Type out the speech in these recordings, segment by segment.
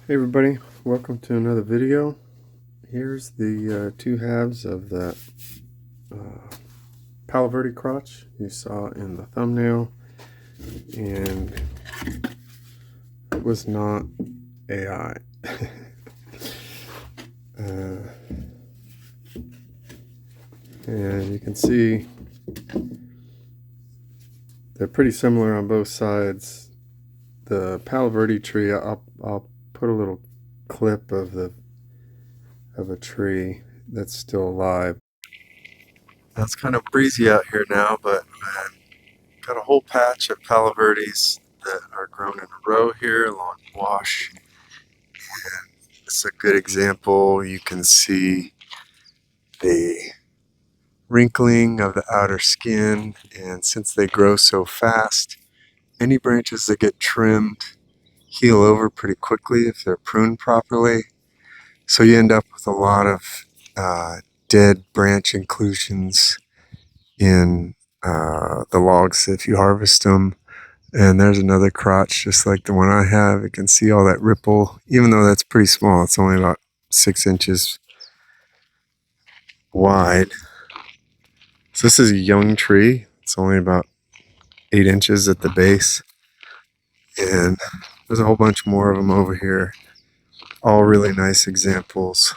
Hey everybody, welcome to another video. Here's the two halves of that Palo Verde crotch you saw in the thumbnail, and it was not AI. And you can see they're pretty similar on both sides. The Palo Verde tree, I'll put a little clip of a tree that's still alive. Now, it's kind of breezy out here now, but got a whole patch of Palo Verdes that are grown in a row here along the wash. And it's a good example. You can see the wrinkling of the outer skin, and since they grow so fast, any branches that get trimmed heal over pretty quickly if they're pruned properly. So you end up with a lot of dead branch inclusions in the logs if you harvest them. And there's another crotch just like the one I have. You can see all that ripple, even though that's pretty small. It's only about 6 inches wide. So this is a young tree. It's only about 8 inches at the base. And there's a whole bunch more of them over here. All really nice examples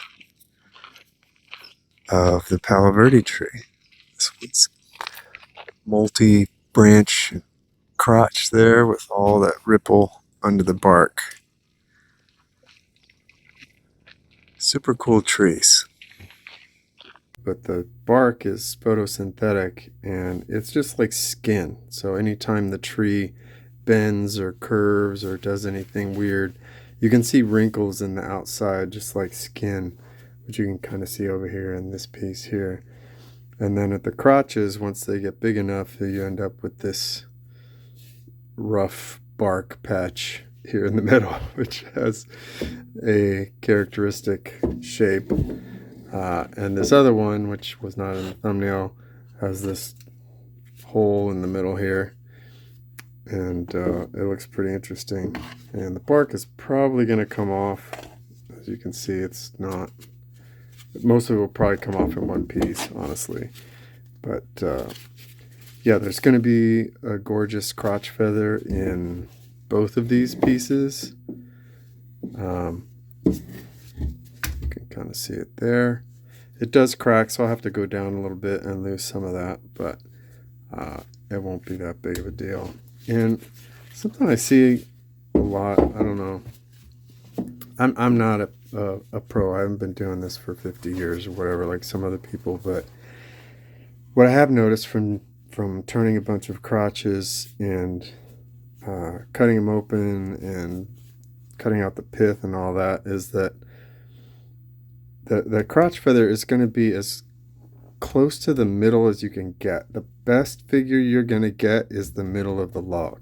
of the Palo Verde tree. This one's multi-branch crotch there with all that ripple under the bark. Super cool trees. But the bark is photosynthetic and it's just like skin. So anytime the tree bends or curves or does anything weird, you can see wrinkles in the outside just like skin, which you can kind of see over here in this piece here. And then at the crotches, once they get big enough, you end up with this rough bark patch here in the middle, which has a characteristic shape. And this other one, which was not in the thumbnail, has this hole in the middle here, and it looks pretty interesting. And the bark is probably going to come off. As you can see, it's not, most of it will probably come off in one piece, honestly. But yeah, there's going to be a gorgeous crotch feather in both of these pieces. You can kind of see it there. It does crack, so I'll have to go down a little bit and lose some of that, but it won't be that big of a deal. And something I see a lot, I don't know, I'm not a pro. I haven't been doing this for 50 years or whatever like some other people, but what I have noticed from turning a bunch of crotches and cutting them open and cutting out the pith and all that is that the crotch feather is going to be as close to the middle as you can get. The best figure you're going to get is the middle of the log.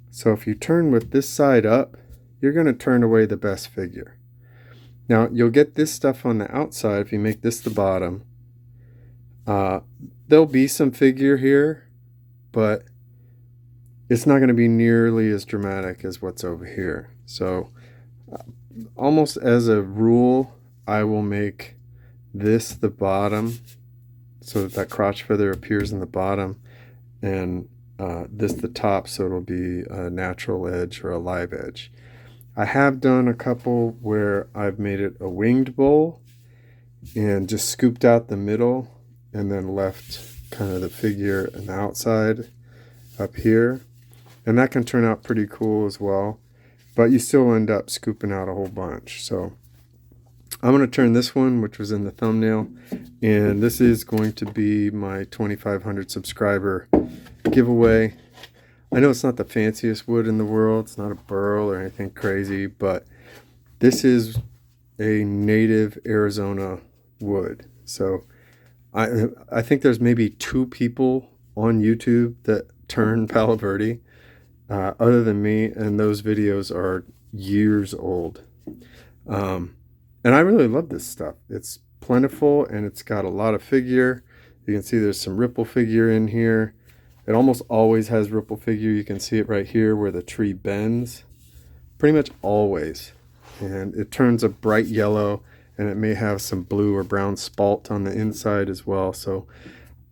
So if you turn with this side up, you're going to turn away the best figure. Now you'll get this stuff on the outside if you make this the bottom. There'll be some figure here, but it's not going to be nearly as dramatic as what's over here. So almost as a rule, I will make this the bottom so that crotch feather appears in the bottom, and this the top, so it'll be a natural edge or a live edge. I have done a couple where I've made it a winged bowl and just scooped out the middle and then left kind of the figure on the outside up here, and that can turn out pretty cool as well, but you still end up scooping out a whole bunch. So I'm going to turn this one, which was in the thumbnail, and this is going to be my 2,500 subscriber giveaway. I know it's not the fanciest wood in the world. It's not a burl or anything crazy, but this is a native Arizona wood. So I think there's maybe 2 people on YouTube that turn Palo Verde other than me, and those videos are years old. And I really love this stuff. It's plentiful and it's got a lot of figure. You can see there's some ripple figure in here. It almost always has ripple figure. You can see it right here where the tree bends. Pretty much always. and it turns a bright yellow, and it may have some blue or brown spalt on the inside as well. So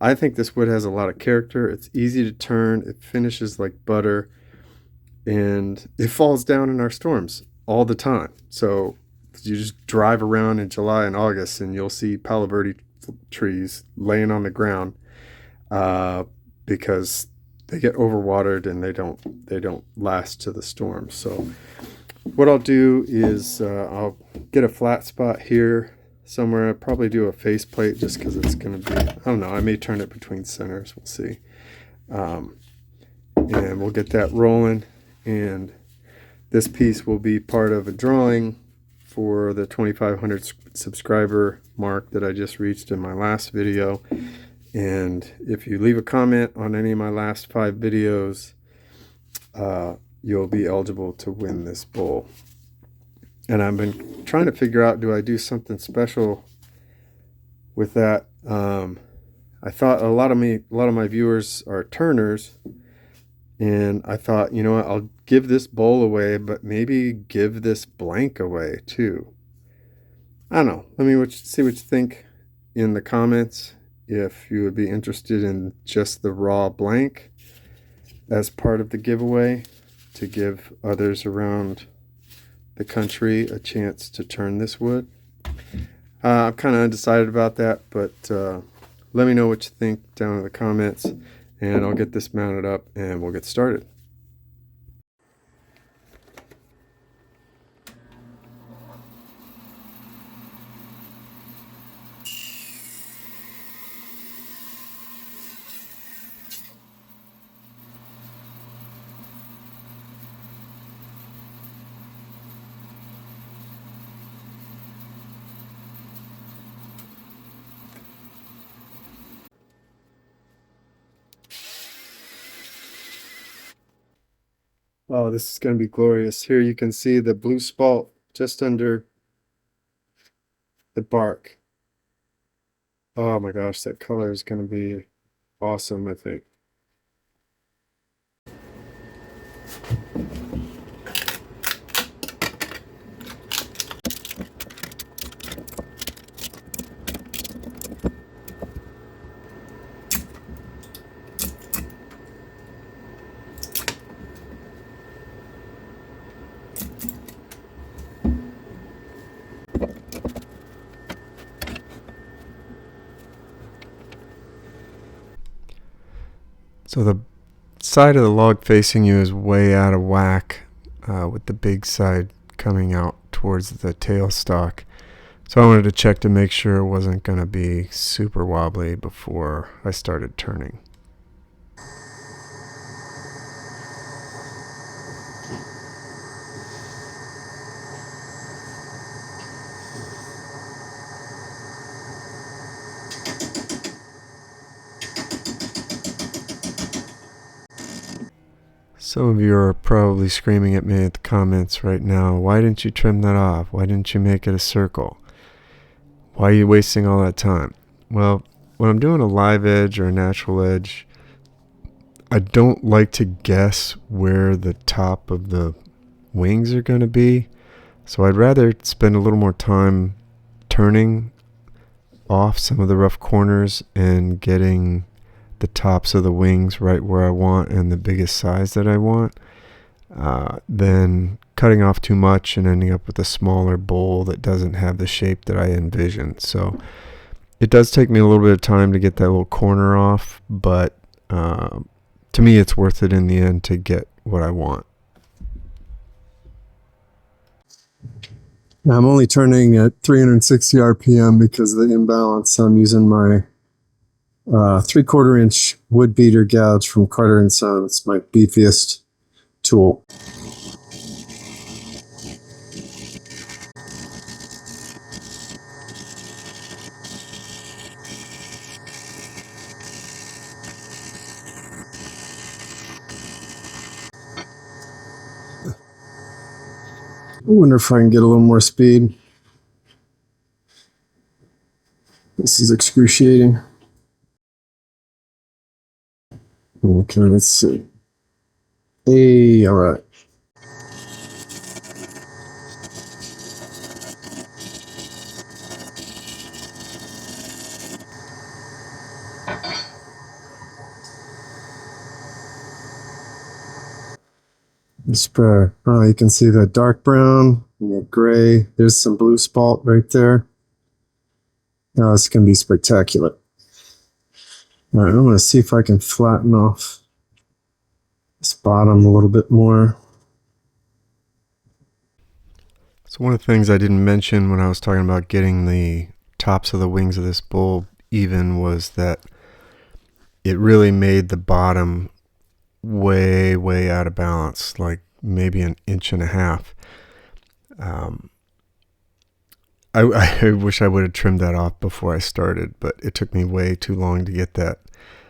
I think this wood has a lot of character. It's easy to turn, it finishes like butter, and it falls down in our storms all the time. So you just drive around in July and August and you'll see Palo Verde trees laying on the ground because they get overwatered and they don't last to the storm. So what I'll do is I'll get a flat spot here somewhere. I'll probably do a face plate just because it's going to be, I don't know, I may turn it between centers. We'll see. And we'll get that rolling. And this piece will be part of a drawing for the 2,500 subscriber mark that I just reached in my last video. And if you leave a comment on any of my last 5 videos, you'll be eligible to win this bowl. And I've been trying to figure out, do I do something special with that? I thought a lot of my viewers are turners, and I thought, you know what, I'll give this bowl away, but maybe give this blank away too. I don't know. Let me see what you think in the comments. If you would be interested in just the raw blank as part of the giveaway to give others around the country a chance to turn this wood. I'm kind of undecided about that, but let me know what you think down in the comments, and I'll get this mounted up and we'll get started. Oh, this is going to be glorious. Here you can see the blue spalt just under the bark. Oh my gosh, that color is going to be awesome, I think. So the side of the log facing you is way out of whack with the big side coming out towards the tailstock. So I wanted to check to make sure it wasn't going to be super wobbly before I started turning. Some of you are probably screaming at me at the comments right now, why didn't you trim that off? Why didn't you make it a circle? Why are you wasting all that time? Well, when I'm doing a live edge or a natural edge, I don't like to guess where the top of the wings are going to be. So I'd rather spend a little more time turning off some of the rough corners and getting the tops of the wings right where I want and the biggest size that I want, than cutting off too much and ending up with a smaller bowl that doesn't have the shape that I envisioned. So it does take me a little bit of time to get that little corner off, but to me it's worth it in the end to get what I want. I'm only turning at 360 RPM because of the imbalance. I'm using my 3/4 inch wood beater gouge from Carter & Son. It's my beefiest tool. I wonder if I can get a little more speed. This is excruciating. Okay, let's see. Hey, all right. You can see the dark brown and the gray. There's some blue spalt right there. Now this can be spectacular. All right, I'm going to see if I can flatten off this bottom a little bit more. So one of the things I didn't mention when I was talking about getting the tops of the wings of this bulb even was that it really made the bottom way, way out of balance, like maybe an inch and a half. I wish I would have trimmed that off before I started, but it took me way too long to get that,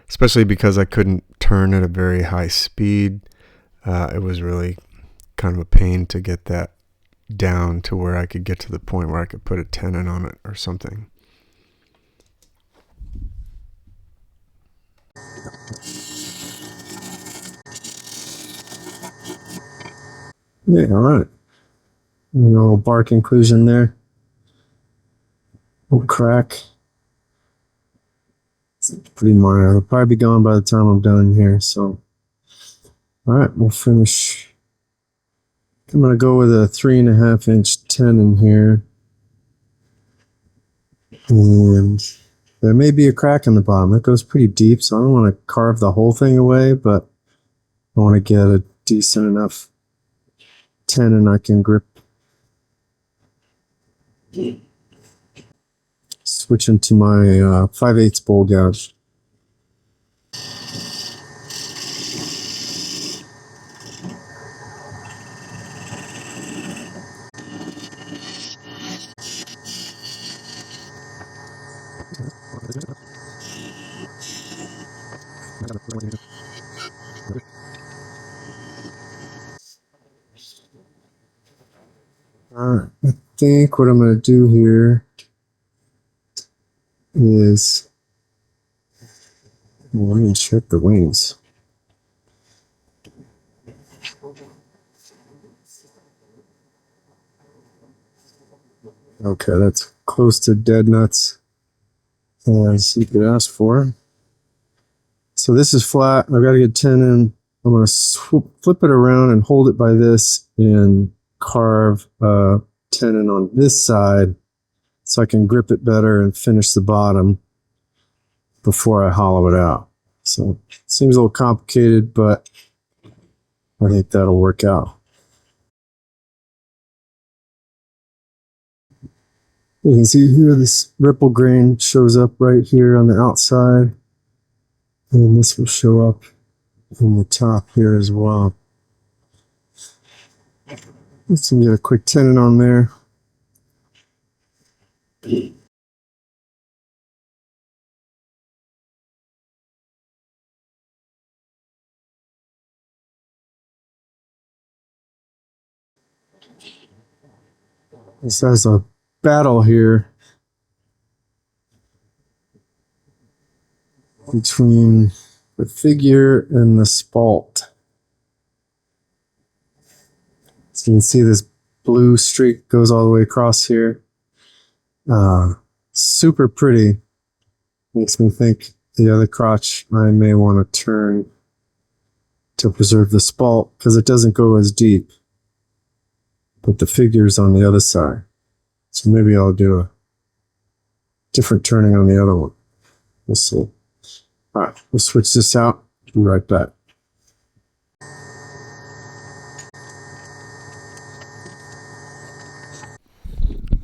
especially because I couldn't turn at a very high speed. It was really kind of a pain to get that down to where I could get to the point where I could put a tenon on it or something. Yeah, all right. Little bark inclusion there. Little crack. It's pretty minor. It'll probably be gone by the time I'm done here. So, all right, we'll finish. I'm going to go with a 3.5 inch tenon here. And there may be a crack in the bottom. It goes pretty deep, so I don't want to carve the whole thing away, but I want to get a decent enough tenon I can grip. Switching to my 5/8 bowl gouge. Alright, I think what I'm going to do here is, well, let me check the wings. Okay, that's close to dead nuts as you could ask for. So this is flat. I've got to get tenon. I'm going to flip it around and hold it by this and carve a tenon on this side so I can grip it better and finish the bottom before I hollow it out. So it seems a little complicated, but I think that'll work out. You can see here this ripple grain shows up right here on the outside, and this will show up on the top here as well. Let's get a quick tenon on there. This has a battle here between the figure and the spalt. So you can see this blue streak goes all the way across here. Super pretty. Makes me think the other crotch I may want to turn to preserve the spalt because it doesn't go as deep. But the figure's on the other side. So maybe I'll do a different turning on the other one. We'll see. All right, we'll switch this out. Be right back.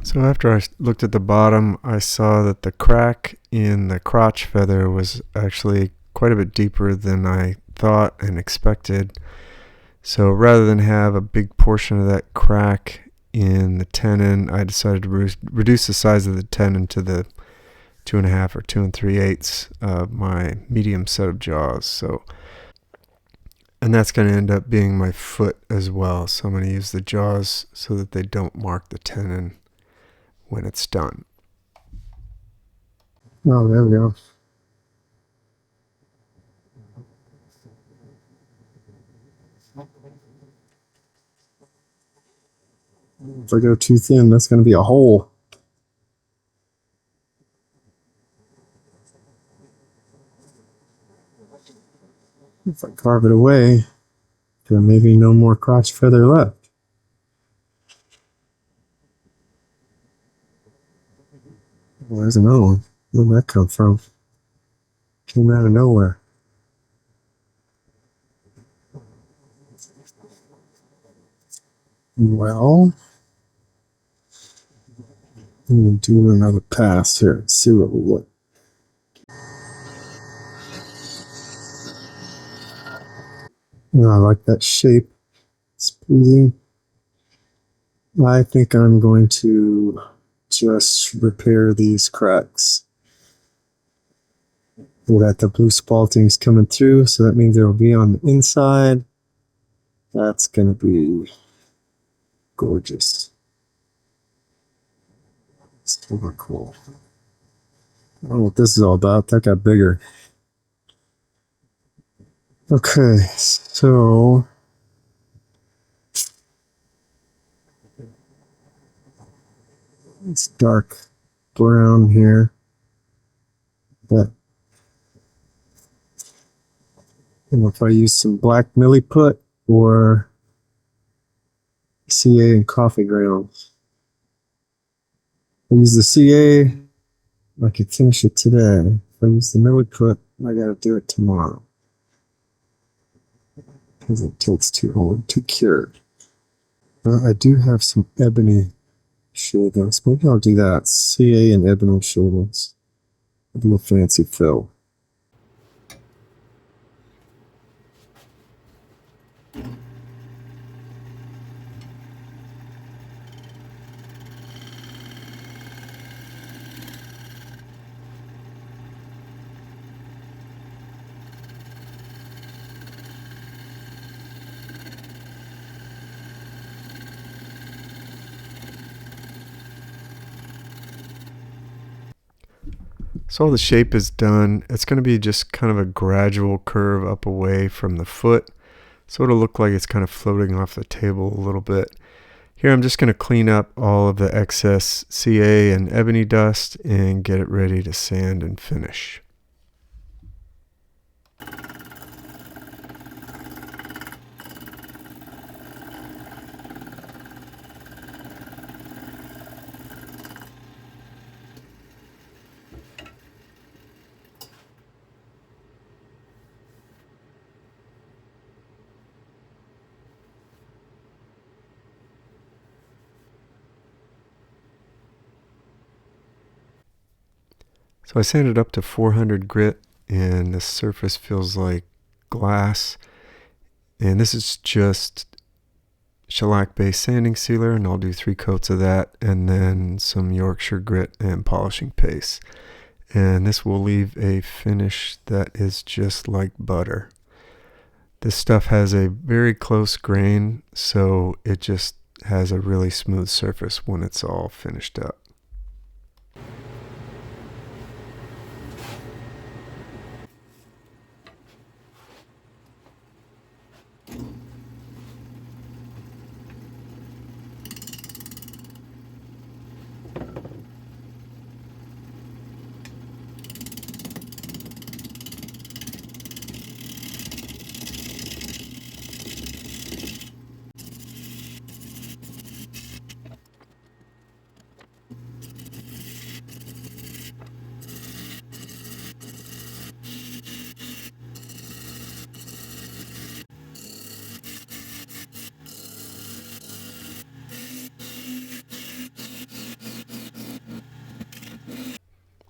So after I looked at the bottom, I saw that the crack in the crotch feather was actually quite a bit deeper than I thought and expected. So rather than have a big portion of that crack in the tenon, I decided to reduce the size of the tenon to the 2.5 or 2 3/8 of my medium set of jaws. And that's going to end up being my foot as well. So I'm going to use the jaws so that they don't mark the tenon when it's done. Oh, there we go. If I go too thin, that's going to be a hole. If I carve it away, There may be no more crotch feather left. Well, there's another one. Where'd that come from? Came out of nowhere. Well, we'll do another pass here and see what we look. I like that shape. It's pleasing. I think I'm going to just repair these cracks. We got the blue spaltings coming through, so that means it'll be on the inside. That's going to be gorgeous. Super cool. I don't know what this is all about. That got bigger. Okay, so it's dark brown here. But I don't know if I use some black milliput or CA and coffee grounds. I use the CA, I could finish it today. If I use the milliput, I gotta do it tomorrow. Because it takes too long to cure. I do have some ebony shavings. Maybe I'll do that. CA and ebony shavings. A little fancy fill. So all the shape is done. It's going to be just kind of a gradual curve up away from the foot. So it'll look like it's kind of floating off the table a little bit. Here I'm just going to clean up all of the excess CA and ebony dust and get it ready to sand and finish. So I sanded up to 400 grit and the surface feels like glass. And this is just shellac-based sanding sealer, and I'll do 3 coats of that and then some Yorkshire grit and polishing paste. And this will leave a finish that is just like butter. This stuff has a very close grain, so it just has a really smooth surface when it's all finished up.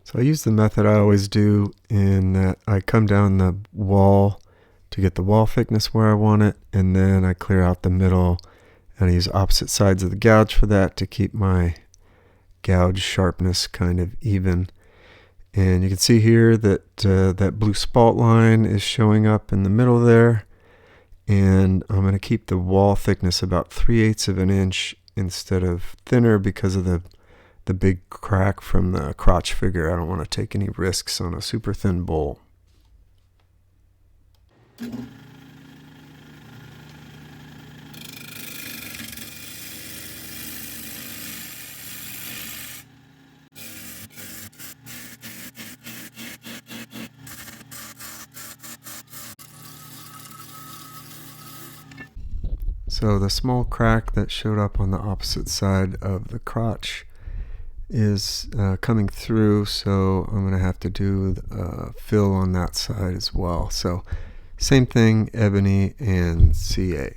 So I use the method I always do in that I come down the wall to get the wall thickness where I want it, and then I clear out the middle, and I use opposite sides of the gouge for that to keep my gouge sharpness kind of even. And you can see here that that blue spalt line is showing up in the middle there, and I'm going to keep the wall thickness about 3/8 of an inch instead of thinner because of the big crack from the crotch figure. I don't want to take any risks on a super thin bowl. So the small crack that showed up on the opposite side of the crotch is coming through, so I'm going to have to do fill on that side as well. So same thing, ebony and CA.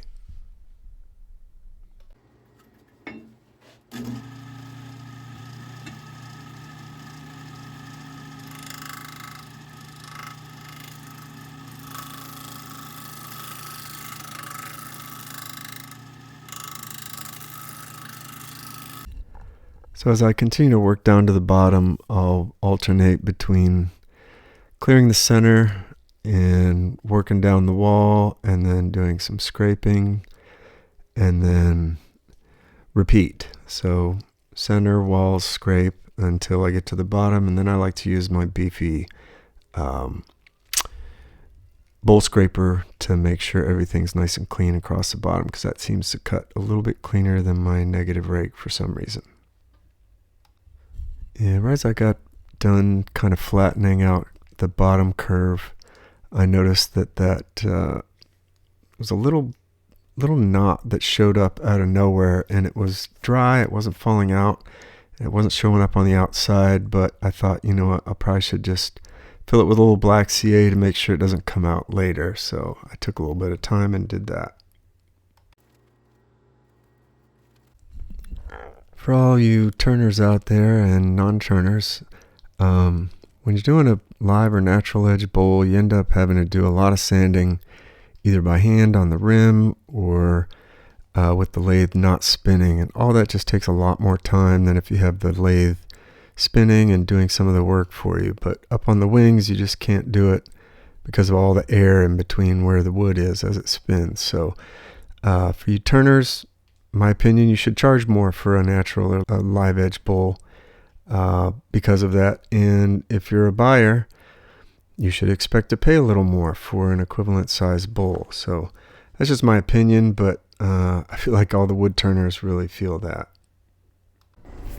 So as I continue to work down to the bottom, I'll alternate between clearing the center and working down the wall, and then doing some scraping, and then repeat. So center, walls, scrape until I get to the bottom, and then I like to use my beefy bowl scraper to make sure everything's nice and clean across the bottom, because that seems to cut a little bit cleaner than my negative rake for some reason. And right as I got done kind of flattening out the bottom curve, I noticed that was a little knot that showed up out of nowhere, and it was dry, it wasn't falling out, it wasn't showing up on the outside, but I thought, you know what, I probably should just fill it with a little black CA to make sure it doesn't come out later. So I took a little bit of time and did that. For all you turners out there and non-turners, when you're doing a live or natural edge bowl, you end up having to do a lot of sanding, either by hand on the rim or with the lathe not spinning, and all that just takes a lot more time than if you have the lathe spinning and doing some of the work for you. But up on the wings, you just can't do it because of all the air in between where the wood is as it spins. So for you turners, my opinion, you should charge more for a natural or a live edge bowl because of that. And if you're a buyer, you should expect to pay a little more for an equivalent size bowl. So that's just my opinion, but I feel like all the wood turners really feel that.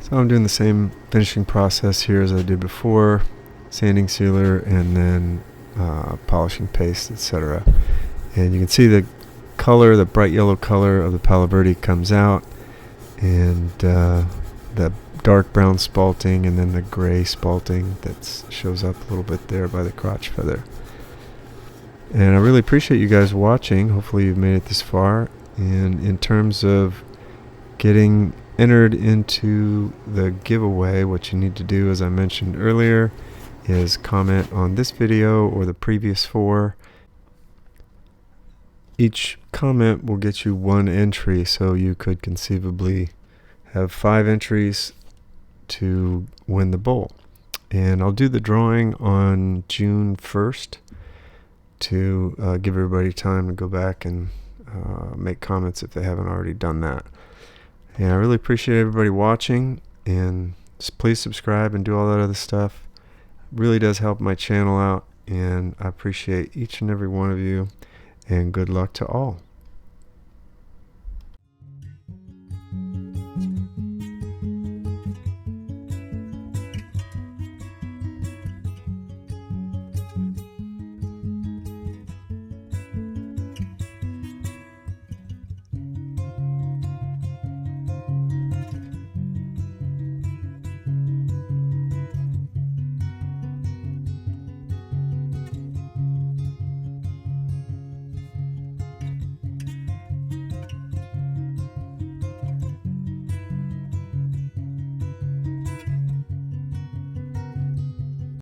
So I'm doing the same finishing process here as I did before, sanding sealer and then polishing paste, etc. And you can see the color, the bright yellow color of the Palo Verde comes out, and the dark brown spalting, and then the gray spalting that shows up a little bit there by the crotch feather. And I really appreciate you guys watching. Hopefully you've made it this far. And in terms of getting entered into the giveaway, what you need to do, as I mentioned earlier, is comment on this video or the previous 4. Each comment will get you 1 entry, so you could conceivably have 5 entries to win the bowl. And I'll do the drawing on June 1st to give everybody time to go back and make comments if they haven't already done that. And I really appreciate everybody watching, and please subscribe and do all that other stuff. It really does help my channel out, and I appreciate each and every one of you, and good luck to all.